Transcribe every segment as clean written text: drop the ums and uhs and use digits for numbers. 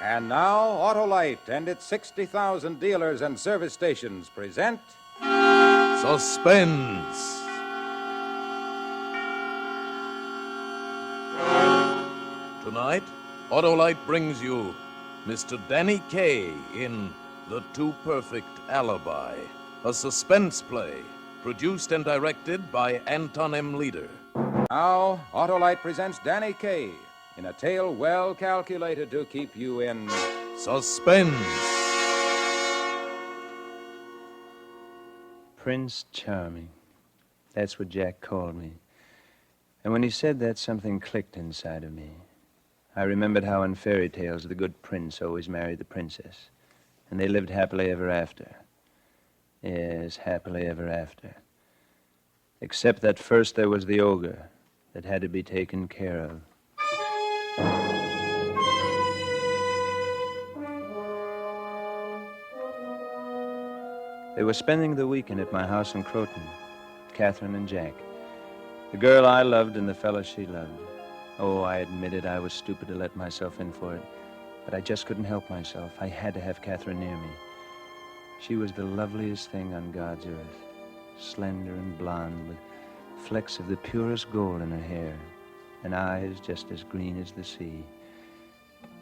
And now, Autolite and its 60,000 dealers and service stations present... Suspense. Tonight, Autolite brings you Mr. Danny Kaye in The Too Perfect Alibi, a suspense play produced and directed by Anton M. Leader. Now, Autolite presents Danny Kaye in a tale well calculated to keep you in... Suspense. Prince Charming. That's what Jack called me. And when he said that, something clicked inside of me. I remembered how in fairy tales the good prince always married the princess. And they lived happily ever after. Yes, happily ever after. Except that first there was the ogre that had to be taken care of. They were spending the weekend at my house in Croton, Catherine and Jack. The girl I loved and the fellow she loved. Oh, I admitted I was stupid to let myself in for it, but I just couldn't help myself. I had to have Catherine near me. She was the loveliest thing on God's earth, slender and blonde, with flecks of the purest gold in her hair, and eyes just as green as the sea.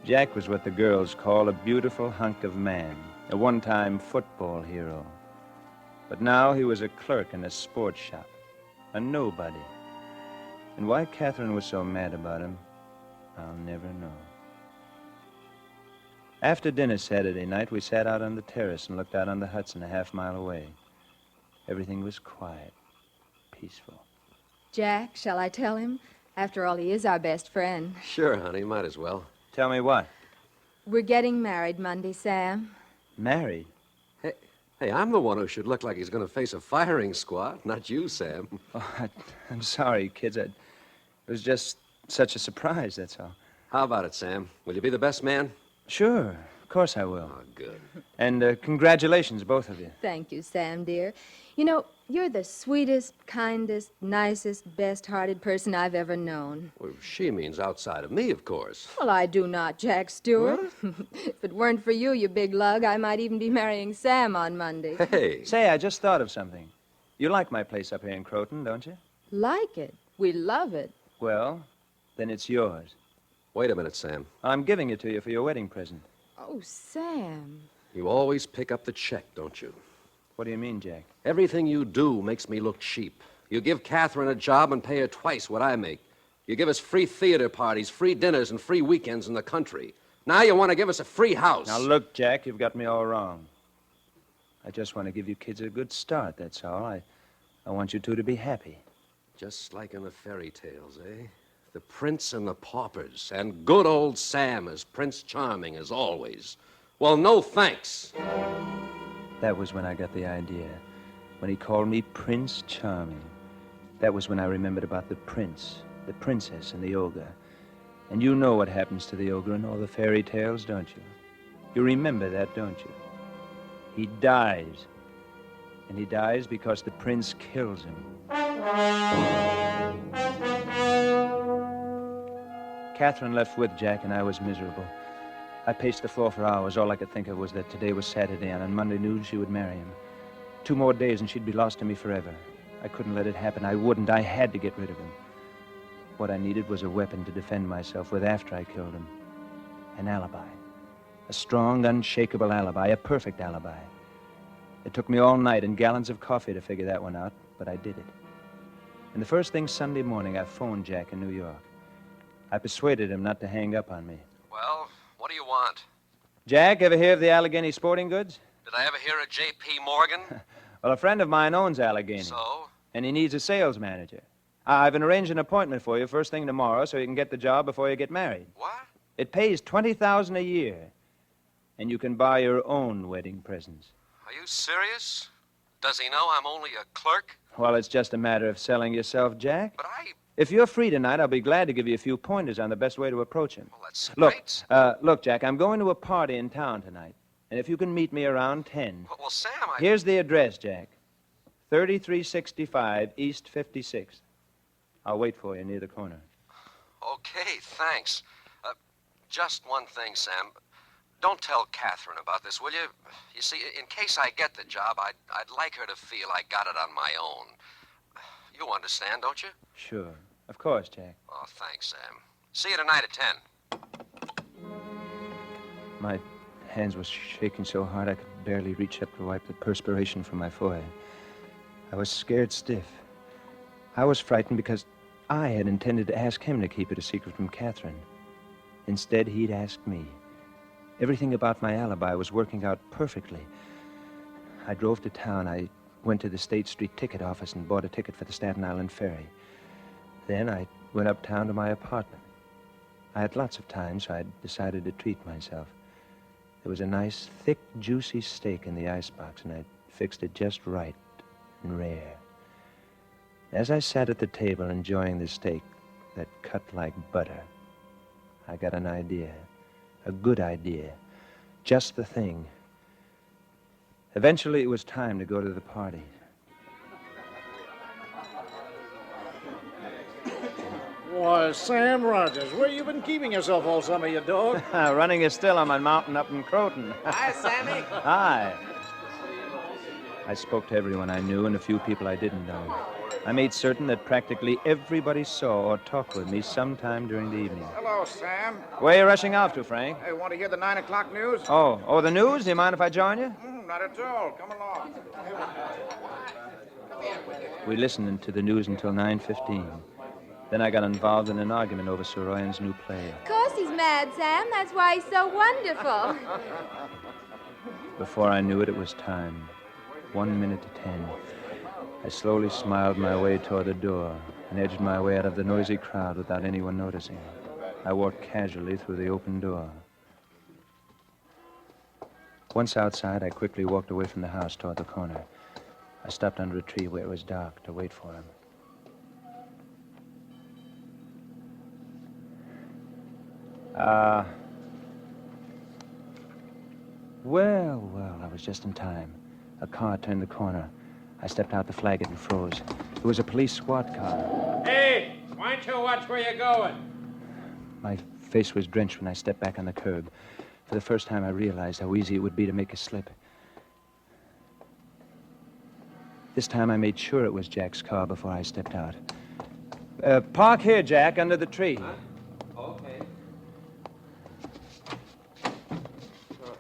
Jack was what the girls call a beautiful hunk of man, a one-time football hero. But now he was a clerk in a sports shop, a nobody. And why Catherine was so mad about him, I'll never know. After dinner Saturday night, we sat out on the terrace and looked out on the Hudson a half-mile away. Everything was quiet, peaceful. Jack, shall I tell him? After all, he is our best friend. Sure, honey, might as well. Tell me what? We're getting married Monday, Sam. Married? Hey, I'm the one who should look like he's going to face a firing squad, not you, Sam. Oh, I'm sorry, kids. It was just such a surprise, that's all. How about it, Sam? Will you be the best man? Sure, of course I will. Oh, good. And congratulations, both of you. Thank you, Sam, dear. You know, you're the sweetest, kindest, nicest, best-hearted person I've ever known. Well, she means outside of me, of course. Well, I do not, Jack Stewart. If it weren't for you, you big lug, I might even be marrying Sam on Monday. Hey. Say, I just thought of something. You like my place up here in Croton, don't you? Like it. We love it. Well, then it's yours. Wait a minute, Sam. I'm giving it to you for your wedding present. Oh, Sam. You always pick up the check, don't you? What do you mean, Jack? Everything you do makes me look cheap. You give Catherine a job and pay her twice what I make. You give us free theater parties, free dinners, and free weekends in the country. Now you want to give us a free house. Now, look, Jack, you've got me all wrong. I just want to give you kids a good start, that's all. I want you two to be happy. Just like in the fairy tales, eh? The prince and the paupers, and good old Sam as Prince Charming as always. Well, no thanks. That was when I got the idea. When he called me Prince Charming. That was when I remembered about the prince, the princess, and the ogre. And you know what happens to the ogre in all the fairy tales, don't you? You remember that, don't you? He dies. And he dies because the prince kills him. Catherine left with Jack, and I was miserable. I paced the floor for hours. All I could think of was that today was Saturday, and on Monday noon she would marry him. 2 more days, and she'd be lost to me forever. I couldn't let it happen. I wouldn't. I had to get rid of him. What I needed was a weapon to defend myself with after I killed him. An alibi. A strong, unshakable alibi. A perfect alibi. It took me all night and gallons of coffee to figure that one out, but I did it. And the first thing Sunday morning, I phoned Jack in New York. I persuaded him not to hang up on me. Well, what do you want? Jack, ever hear of the Allegheny Sporting Goods? Did I ever hear of J.P. Morgan? Well, a friend of mine owns Allegheny. So? And he needs a sales manager. I've arranged an appointment for you first thing tomorrow so you can get the job before you get married. What? It pays $20,000 a year. And you can buy your own wedding presents. Are you serious? Does he know I'm only a clerk? Well, it's just a matter of selling yourself, Jack. But If you're free tonight, I'll be glad to give you a few pointers on the best way to approach him. Well, that's Look, great. Look, Jack, I'm going to a party in town tonight. And if you can meet me around 10. Well, Sam, Here's the address, Jack. 3365 East 56th. I'll wait for you near the corner. Okay, thanks. Just one thing, Sam. Don't tell Catherine about this, will you? You see, in case I get the job, I'd like her to feel I got it on my own. You understand, don't you? Sure. Of course, Jack. Oh, thanks, Sam. See you tonight at 10. My hands were shaking so hard I could barely reach up to wipe the perspiration from my forehead. I was scared stiff. I was frightened because I had intended to ask him to keep it a secret from Catherine. Instead, he'd asked me. Everything about my alibi was working out perfectly. I drove to town. I went to the State Street ticket office and bought a ticket for the Staten Island ferry. Then I went uptown to my apartment. I had lots of time, so I decided to treat myself. There was a nice, thick, juicy steak in the icebox, and I fixed it just right and rare. As I sat at the table enjoying the steak that cut like butter, I got an idea. A good idea. Just the thing. Eventually, it was time to go to the party. Why, Sam Rogers, where you been keeping yourself all summer, you dog? Running a still on my mountain up in Croton. Hi, Sammy. Hi. I spoke to everyone I knew and a few people I didn't know. I made certain that practically everybody saw or talked with me sometime during the evening. Hello, Sam. Where are you rushing off to, Frank? Hey, want to hear the 9 o'clock news? Oh, the news? Do you mind if I join you? Not at all. Come along. We listened to the news until 9:15. Then I got involved in an argument over Soroyan's new play. Of course he's mad, Sam. That's why he's so wonderful. Before I knew it, it was time. 1 minute to 10. I slowly smiled my way toward the door and edged my way out of the noisy crowd without anyone noticing. I walked casually through the open door. Once outside, I quickly walked away from the house toward the corner. I stopped under a tree where it was dark to wait for him. Well, I was just in time. A car turned the corner. I stepped out to flag it and froze. It was a police squad car. Hey, why don't you watch where you're going? My face was drenched when I stepped back on the curb. For the first time, I realized how easy it would be to make a slip. This time, I made sure it was Jack's car before I stepped out. Park here, Jack, under the tree. Huh? Okay.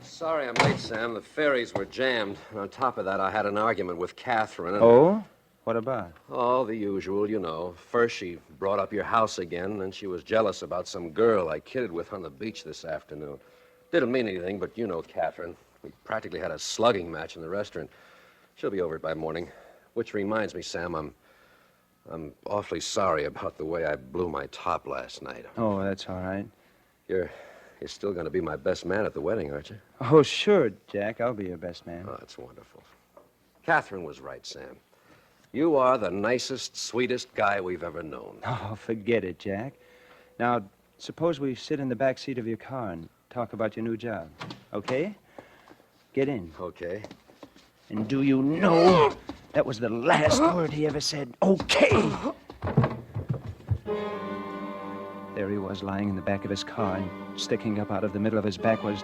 Sorry I'm late, Sam. The ferries were jammed. And on top of that, I had an argument with Catherine. And... Oh? What about? Oh, the usual, you know. First, she brought up your house again, and then she was jealous about some girl I kidded with on the beach this afternoon. Didn't mean anything, but you know Catherine. We practically had a slugging match in the restaurant. She'll be over it by morning. Which reminds me, Sam, I'm awfully sorry about the way I blew my top last night. Oh, that's all right. You're still going to be my best man at the wedding, aren't you? Oh, sure, Jack. I'll be your best man. Oh, that's wonderful. Catherine was right, Sam. You are the nicest, sweetest guy we've ever known. Oh, forget it, Jack. Now, suppose we sit in the back seat of your car and talk about your new job. Okay? Get in. Okay. And do you know that was the last word he ever said? Okay! There he was, lying in the back of his car, and sticking up out of the middle of his back was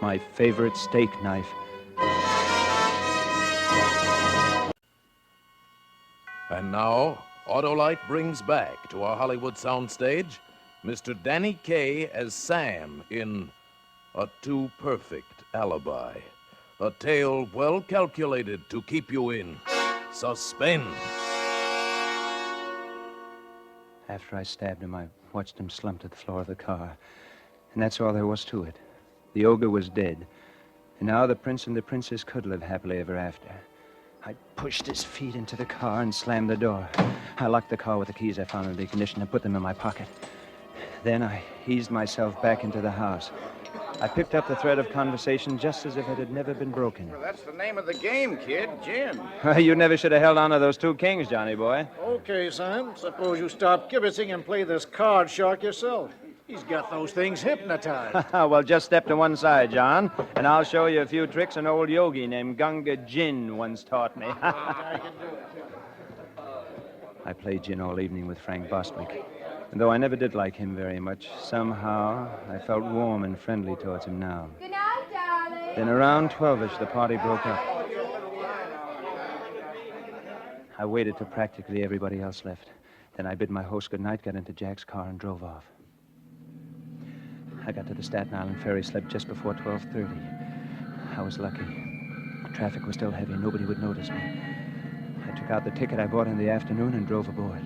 my favorite steak knife. And now, Autolite brings back to our Hollywood soundstage Mr. Danny Kaye as Sam in A Too Perfect Alibi. A tale well calculated to keep you in suspense. After I stabbed him, I watched him slump to the floor of the car. And that's all there was to it. The ogre was dead. And now the prince and the princess could live happily ever after. I pushed his feet into the car and slammed the door. I locked the car with the keys I found in the ignition and put them in my pocket. Then I eased myself back into the house. I picked up the thread of conversation just as if it had never been broken. Well, that's the name of the game, kid. Gin. You never should have held on to those two kings, Johnny boy. Okay, Sam. Suppose you stop kibitzing and play this card shark yourself. He's got those things hypnotized. Well, just step to one side, John, and I'll show you a few tricks an old yogi named Gunga Jin once taught me. I can do it. I played gin all evening with Frank Bostwick. And though I never did like him very much, somehow I felt warm and friendly towards him now. Good night, darling. Then around 12-ish, the party broke up. I waited till practically everybody else left. Then I bid my host good night, got into Jack's car, and drove off. I got to the Staten Island ferry slip just before 12:30. I was lucky. Traffic was still heavy. Nobody would notice me. I took out the ticket I bought in the afternoon and drove aboard.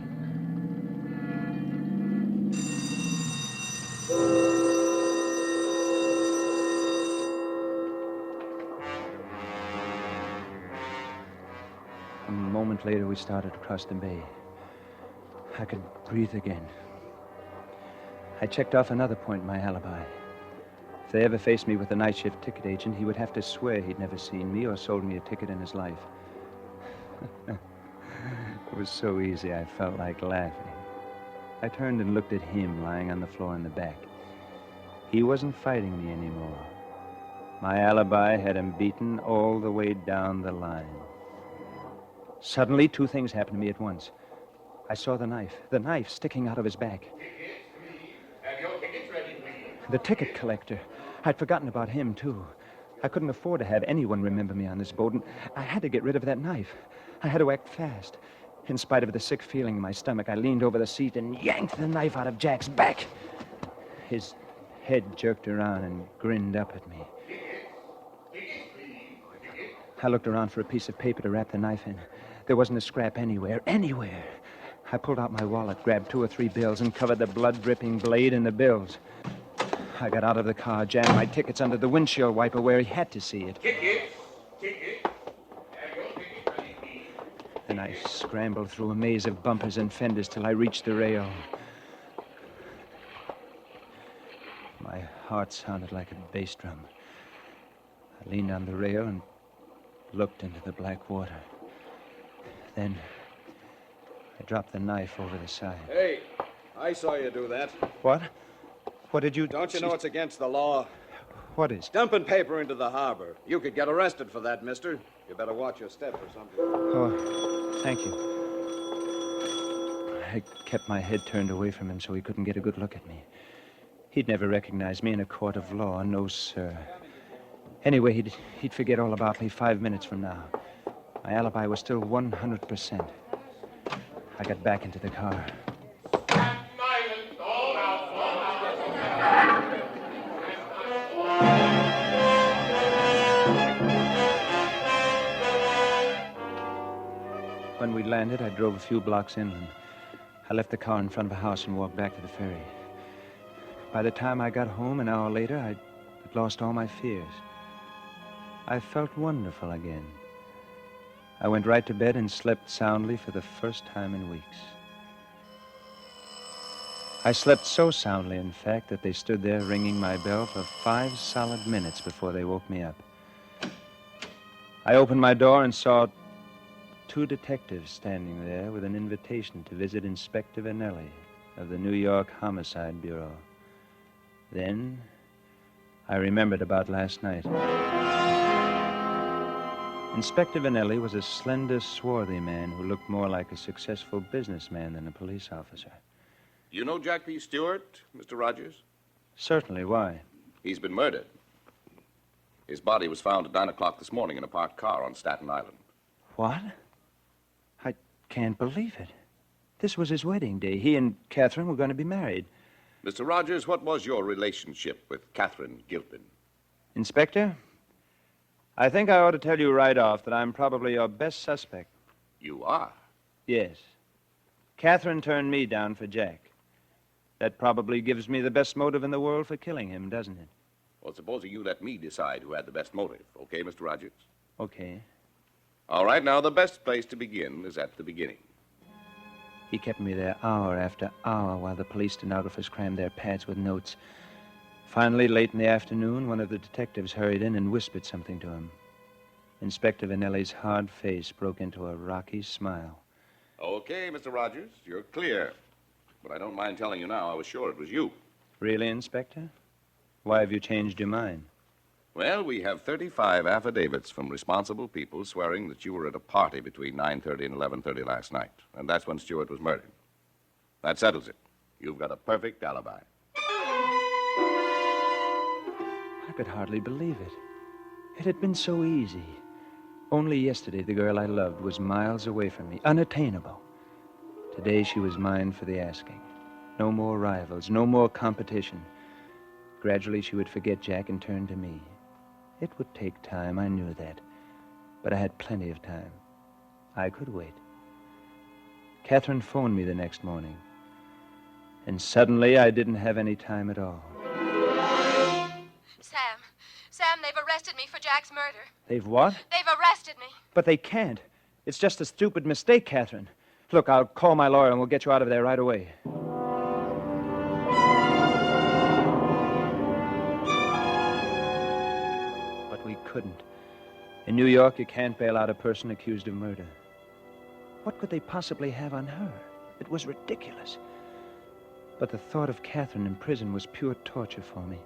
A moment later, we started across the bay. I could breathe again. I checked off another point in my alibi. If they ever faced me with a night shift ticket agent, he would have to swear he'd never seen me or sold me a ticket in his life. It was so easy, I felt like laughing. I turned and looked at him lying on the floor in the back. He wasn't fighting me anymore. My alibi had him beaten all the way down the line. Suddenly, two things happened to me at once. I saw the knife sticking out of his back. Have your tickets ready, please. The ticket collector. I'd forgotten about him, too. I couldn't afford to have anyone remember me on this boat, and I had to get rid of that knife. I had to act fast. In spite of the sick feeling in my stomach, I leaned over the seat and yanked the knife out of Jack's back. His head jerked around and grinned up at me. I looked around for a piece of paper to wrap the knife in. There wasn't a scrap anywhere. I pulled out my wallet, grabbed 2 or 3 bills, and covered the blood-dripping blade in the bills. I got out of the car, jammed my tickets under the windshield wiper where he had to see it. Tickets. Have your tickets ready, please. Then I scrambled through a maze of bumpers and fenders till I reached the rail. My heart sounded like a bass drum. I leaned on the rail and looked into the black water. Then I dropped the knife over the side. Hey, I saw you do that. What? What did you... Don't you know it's against the law? What is? Dumping paper into the harbor. You could get arrested for that, mister. You better watch your step or something. Oh, thank you. I kept my head turned away from him so he couldn't get a good look at me. He'd never recognize me in a court of law, no, sir. Anyway, he'd forget all about me 5 minutes from now. My alibi was still 100%. I got back into the car. Staten Island, all out. When we landed, I drove a few blocks inland. I left the car in front of a house and walked back to the ferry. By the time I got home, an hour later, I'd lost all my fears. I felt wonderful again. I went right to bed and slept soundly for the first time in weeks. I slept so soundly, in fact, that they stood there ringing my bell for 5 solid minutes before they woke me up. I opened my door and saw 2 detectives standing there with an invitation to visit Inspector Vanelli of the New York Homicide Bureau. Then I remembered about last night. Inspector Vanelli was a slender, swarthy man who looked more like a successful businessman than a police officer. You know Jack P. Stewart, Mr. Rogers? Certainly. Why? He's been murdered. His body was found at 9 o'clock this morning in a parked car on Staten Island. What? I can't believe it. This was his wedding day. He and Catherine were going to be married. Mr. Rogers, what was your relationship with Catherine Gilpin? Inspector, I think I ought to tell you right off that I'm probably your best suspect. You are? Yes. Catherine turned me down for Jack. That probably gives me the best motive in the world for killing him, doesn't it? Well, supposing you let me decide who had the best motive. Okay, Mr. Rogers? Okay. All right, now the best place to begin is at the beginning. He kept me there hour after hour while the police stenographers crammed their pads with notes. Finally, late in the afternoon, one of the detectives hurried in and whispered something to him. Inspector Vanelli's hard face broke into a rocky smile. Okay, Mr. Rogers, you're clear. But I don't mind telling you now, I was sure it was you. Really, Inspector? Why have you changed your mind? Well, we have 35 affidavits from responsible people swearing that you were at a party between 9:30 and 11:30 last night. And that's when Stewart was murdered. That settles it. You've got a perfect alibi. I could hardly believe it. It had been so easy. Only yesterday, the girl I loved was miles away from me, unattainable. Today, she was mine for the asking. No more rivals, no more competition. Gradually, she would forget Jack and turn to me. It would take time, I knew that. But I had plenty of time. I could wait. Catherine phoned me the next morning. And suddenly, I didn't have any time at all. Sam, they've arrested me for Jack's murder. They've what? They've arrested me. But they can't. It's just a stupid mistake, Catherine. Look, I'll call my lawyer and we'll get you out of there right away. But we couldn't. In New York, you can't bail out a person accused of murder. What could they possibly have on her? It was ridiculous. But the thought of Catherine in prison was pure torture for me.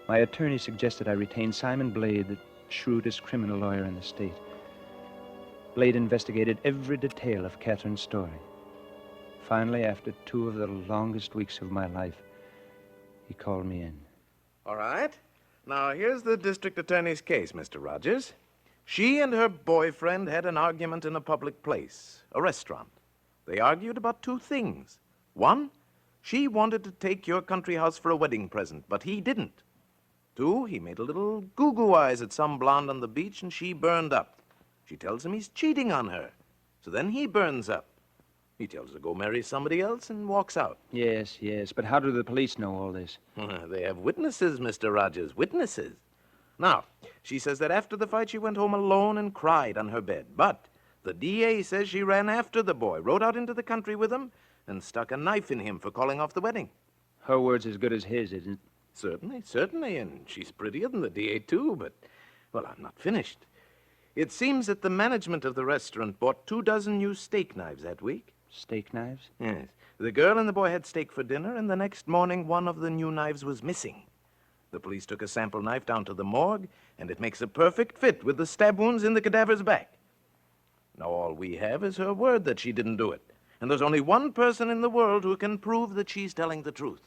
My attorney suggested I retain Simon Blade, the shrewdest criminal lawyer in the state. Blade investigated every detail of Catherine's story. Finally, after 2 of the longest weeks of my life, he called me in. All right. Now, here's the district attorney's case, Mr. Rogers. She and her boyfriend had an argument in a public place, a restaurant. They argued about 2 things. 1, she wanted to take your country house for a wedding present, but he didn't. 2, he made a little goo-goo eyes at some blonde on the beach, and she burned up. She tells him he's cheating on her. So then he burns up. He tells her to go marry somebody else and walks out. Yes, but how do the police know all this? They have witnesses, Mr. Rogers, witnesses. Now, she says that after the fight she went home alone and cried on her bed. But the DA says she ran after the boy, rode out into the country with him, and stuck a knife in him for calling off the wedding. Her word's as good as his, isn't it? Certainly, and she's prettier than the DA, too, but, well, I'm not finished. It seems that the management of the restaurant bought 24 new steak knives that week. Steak knives? Yes. The girl and the boy had steak for dinner, and the next morning one of the new knives was missing. The police took a sample knife down to the morgue, and it makes a perfect fit with the stab wounds in the cadaver's back. Now, all we have is her word that she didn't do it. And there's only one person in the world who can prove that she's telling the truth.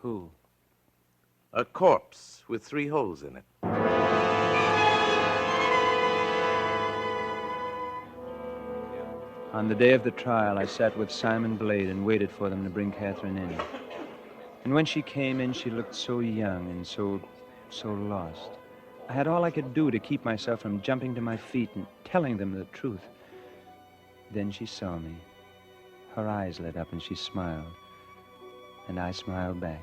Who? A corpse with 3 holes in it. On the day of the trial, I sat with Simon Blade and waited for them to bring Catherine in. And when she came in, she looked so young and so lost. I had all I could do to keep myself from jumping to my feet and telling them the truth. Then she saw me. Her eyes lit up and she smiled. And I smiled back.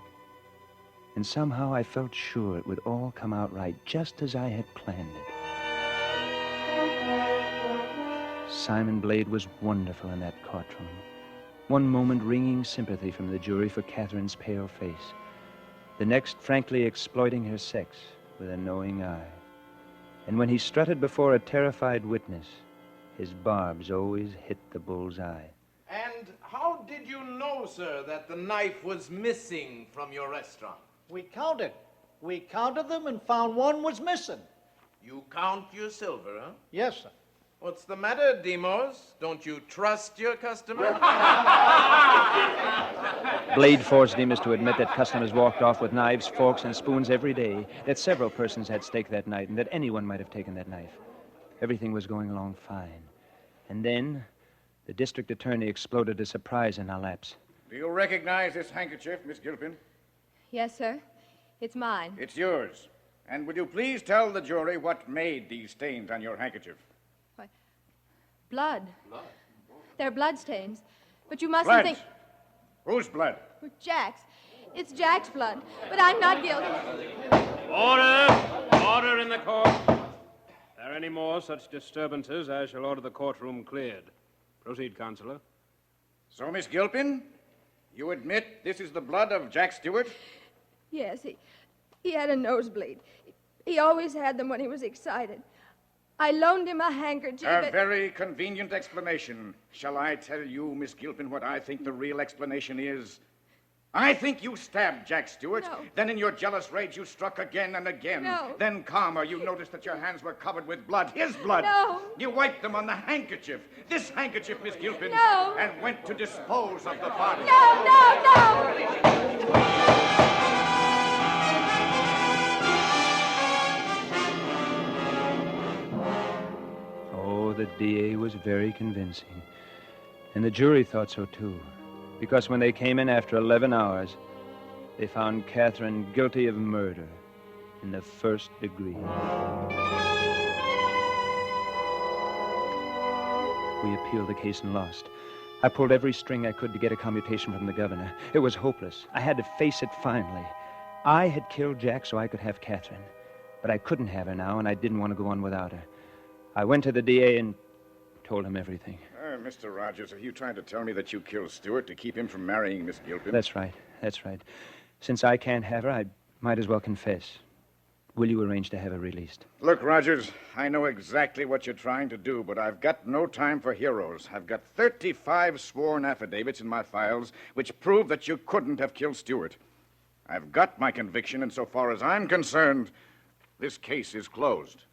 And somehow I felt sure it would all come out right, just as I had planned it. Simon Blade was wonderful in that courtroom. One moment wringing sympathy from the jury for Catherine's pale face. The next frankly exploiting her sex with a knowing eye. And when he strutted before a terrified witness, his barbs always hit the bull's eye. And how did you know, sir, that the knife was missing from your restaurant? We counted. We counted them and found one was missing. You count your silver, huh? Yes, sir. What's the matter, Demos? Don't you trust your customer? Blade forced Demas to admit that customers walked off with knives, forks, and spoons every day, that several persons had steak that night, and that anyone might have taken that knife. Everything was going along fine. And then, the district attorney exploded a surprise in our laps. Do you recognize this handkerchief, Miss Gilpin? Yes, sir. It's mine. It's yours. And would you please tell the jury what made these stains on your handkerchief? Blood. They're blood stains. But you mustn't Blood? think... Whose blood? Jack's. It's Jack's blood. But I'm not guilty. Order! Order in the court. If there are any more such disturbances, I shall order the courtroom cleared. Proceed, Counselor. So, Miss Gilpin, you admit this is the blood of Jack Stewart? Yes, he had a nosebleed. He always had them when he was excited. I loaned him a handkerchief. A very convenient explanation. Shall I tell you, Miss Gilpin, what I think the real explanation is? I think you stabbed Jack Stewart. No. Then in your jealous rage, you struck again and again. No. Then, calmer, you noticed that your hands were covered with blood, his blood. No. You wiped them on the handkerchief, this handkerchief, Miss Gilpin. No. And went to dispose of the body. No, no, no! Oh, the DA was very convincing. And the jury thought so, too. Because when they came in after 11 hours, they found Catherine guilty of murder in the first degree. We appealed the case and lost. I pulled every string I could to get a commutation from the governor. It was hopeless. I had to face it finally. I had killed Jack so I could have Catherine. But I couldn't have her now, and I didn't want to go on without her. I went to the DA and told him everything. Mr. Rogers, are you trying to tell me that you killed Stewart to keep him from marrying Miss Gilpin? That's right. That's right. Since I can't have her, I might as well confess. Will you arrange to have her released? Look, Rogers, I know exactly what you're trying to do, but I've got no time for heroes. I've got 35 sworn affidavits in my files which prove that you couldn't have killed Stewart. I've got my conviction, and so far as I'm concerned, this case is closed.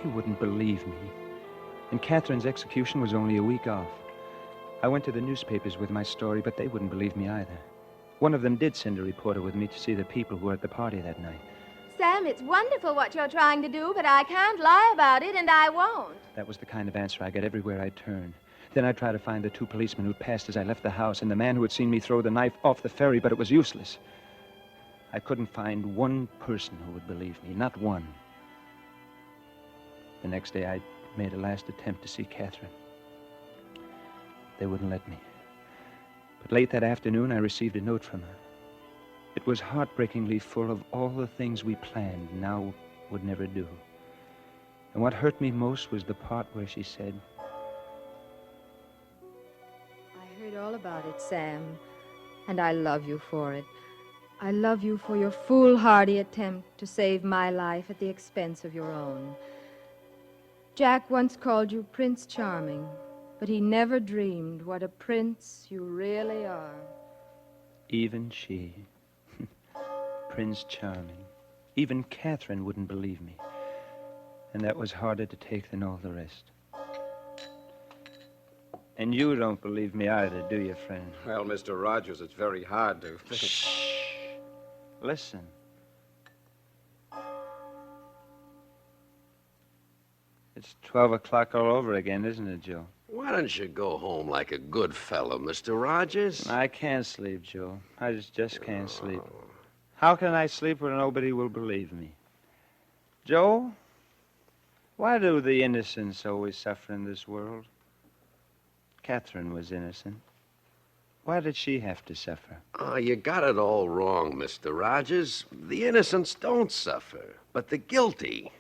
You wouldn't believe me. And Catherine's execution was only a week off. I went to the newspapers with my story, but they wouldn't believe me either. One of them did send a reporter with me to see the people who were at the party that night. Sam, it's wonderful what you're trying to do, but I can't lie about it, and I won't. That was the kind of answer I got everywhere I turned. Then I tried to find the two policemen who'd passed as I left the house, and the man who had seen me throw the knife off the ferry, but it was useless. I couldn't find one person who would believe me, not one. The next day, I made a last attempt to see Catherine. They wouldn't let me. But late that afternoon, I received a note from her. It was heartbreakingly full of all the things we planned and now would never do. And what hurt me most was the part where she said, I heard all about it, Sam, and I love you for it. I love you for your foolhardy attempt to save my life at the expense of your own. Jack once called you Prince Charming, but he never dreamed what a prince you really are. even she, Prince Charming, even Catherine wouldn't believe me. And that was harder to take than all the rest. And you don't believe me either, do you, friend? Well, Mr. Rogers, it's very hard to... Shh. Listen. It's 12 o'clock all over again, isn't it, Joe? Why don't you go home like a good fellow, Mr. Rogers? I can't sleep, Joe. I just can't sleep. How can I sleep when nobody will believe me? Joe, why do the innocents always suffer in this world? Catherine was innocent. Why did she have to suffer? Oh, you got it all wrong, Mr. Rogers. The innocents don't suffer, but the guilty,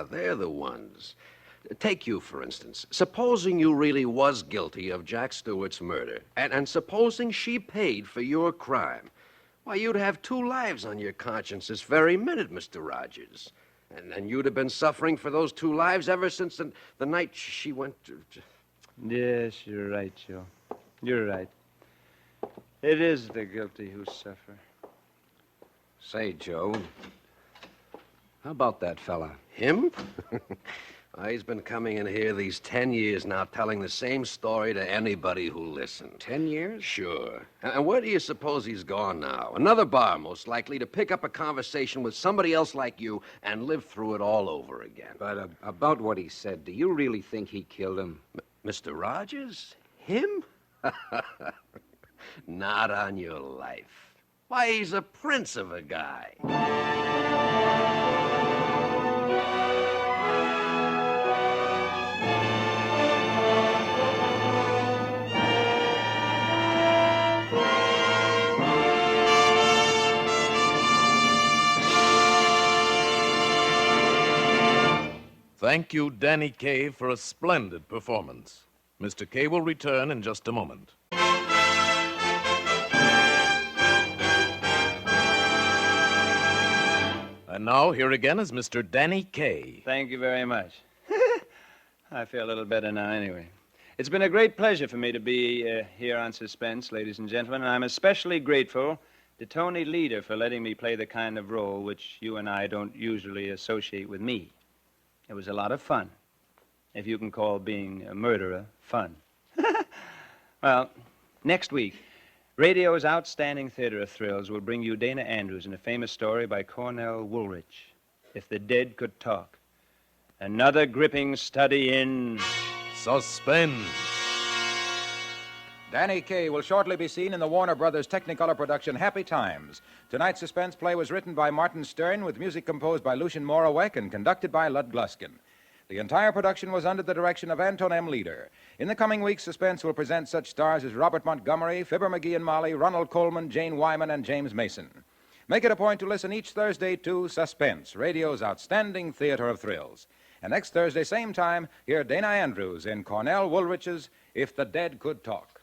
they're the ones. Take you, for instance. Supposing you really was guilty of Jack Stewart's murder, and supposing she paid for your crime, why, you'd have 2 lives on your conscience this very minute, Mr. Rogers. And you'd have been suffering for those 2 lives ever since the night she went to... Yes, you're right, Joe. You're right. It is the guilty who suffer. Say, Joe, how about that fella? Him? He's been coming in here these 10 years now, telling the same story to anybody who listened. 10 years? Sure. And where do you suppose he's gone now? Another bar, most likely, to pick up a conversation with somebody else like you and live through it all over again. But about what he said, do you really think he killed him? Mr. Rogers? Him? Not on your life. Why, he's a prince of a guy. Thank you, Danny Kaye, for a splendid performance. Mr. Kaye will return in just a moment. And now, here again is Mr. Danny Kaye. Thank you very much. I feel a little better now anyway. It's been a great pleasure for me to be here on Suspense, ladies and gentlemen, and I'm especially grateful to Tony Leader for letting me play the kind of role which you and I don't usually associate with me. It was a lot of fun, if you can call being a murderer fun. Well, next week, radio's outstanding theater of thrills will bring you Dana Andrews in a famous story by Cornell Woolrich, If the Dead Could Talk. Another gripping study in Suspense. Danny Kaye will shortly be seen in the Warner Brothers Technicolor production Happy Times. Tonight's suspense play was written by Martin Stern with music composed by Lucien Moraweck and conducted by Lud Gluskin. The entire production was under the direction of Anton M. Leader. In the coming weeks, Suspense will present such stars as Robert Montgomery, Fibber McGee and Molly, Ronald Coleman, Jane Wyman, and James Mason. Make it a point to listen each Thursday to Suspense, radio's outstanding theater of thrills. And next Thursday, same time, hear Dana Andrews in Cornell Woolrich's If the Dead Could Talk.